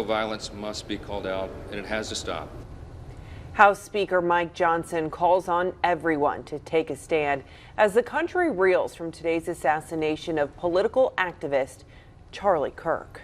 Violence must be called out, and it has to stop. House Speaker Mike Johnson calls on everyone to take a stand as the country reels from today's assassination of political activist Charlie Kirk.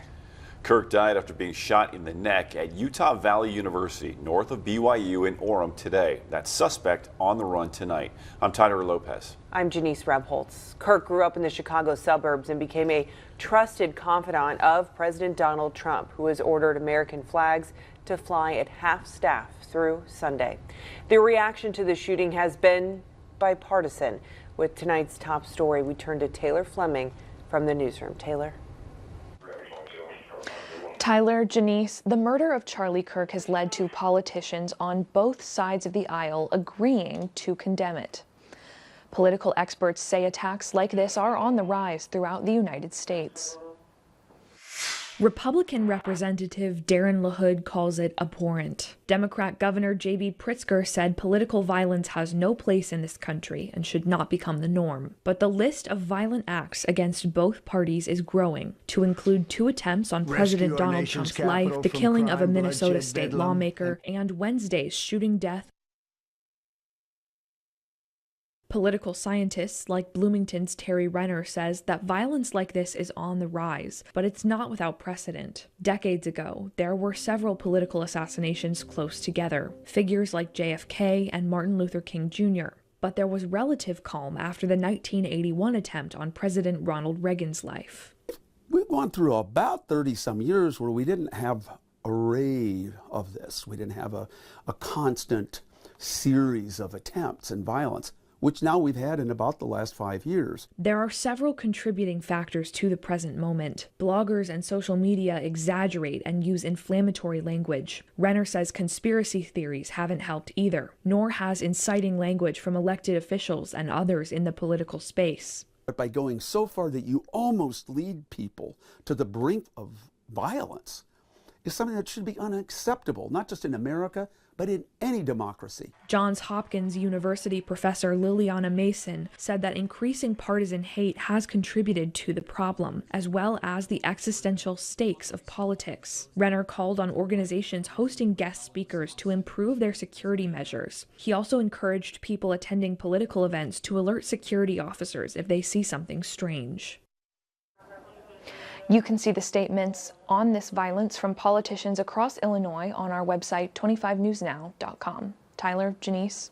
Kirk died after being shot in the neck at Utah Valley University, north of BYU in Orem today. That suspect on the run tonight. I'm Tyler Lopez. I'm Janice Rebholz. Kirk grew up in the Chicago suburbs and became a trusted confidant of President Donald Trump, who has ordered American flags to fly at half-staff through Sunday. The reaction to the shooting has been bipartisan. With tonight's top story, we turn to Taylor Fleming from the newsroom. Taylor. Tyler, Janice, the murder of Charlie Kirk has led to politicians on both sides of the aisle agreeing to condemn it. Political experts say attacks like this are on the rise throughout the United States. Republican Representative Darren LaHood calls it abhorrent. Democrat Governor J.B. Pritzker said political violence has no place in this country and should not become the norm. But the list of violent acts against both parties is growing, to include 2 attempts on President Donald Trump's life, the killing of a Minnesota state lawmaker, and Wednesday's shooting death. Political scientists like Bloomington's Terry Renner says that violence like this is on the rise, but it's not without precedent. Decades ago, there were several political assassinations close together, figures like JFK and Martin Luther King Jr. But there was relative calm after the 1981 attempt on President Ronald Reagan's life. We've gone through about 30-some years where we didn't have a rave of this. We didn't have a constant series of attempts and violence, which now we've had in about the last 5 years. There are several contributing factors to the present moment. Bloggers and social media exaggerate and use inflammatory language. Renner says conspiracy theories haven't helped either, nor has inciting language from elected officials and others in the political space. But by going so far that you almost lead people to the brink of violence is something that should be unacceptable, not just in America, but in any democracy. Johns Hopkins University professor Liliana Mason said that increasing partisan hate has contributed to the problem, as well as the existential stakes of politics. Renner called on organizations hosting guest speakers to improve their security measures. He also encouraged people attending political events to alert security officers if they see something strange. You can see the statements on this violence from politicians across Illinois on our website, 25newsnow.com. Tyler, Janice.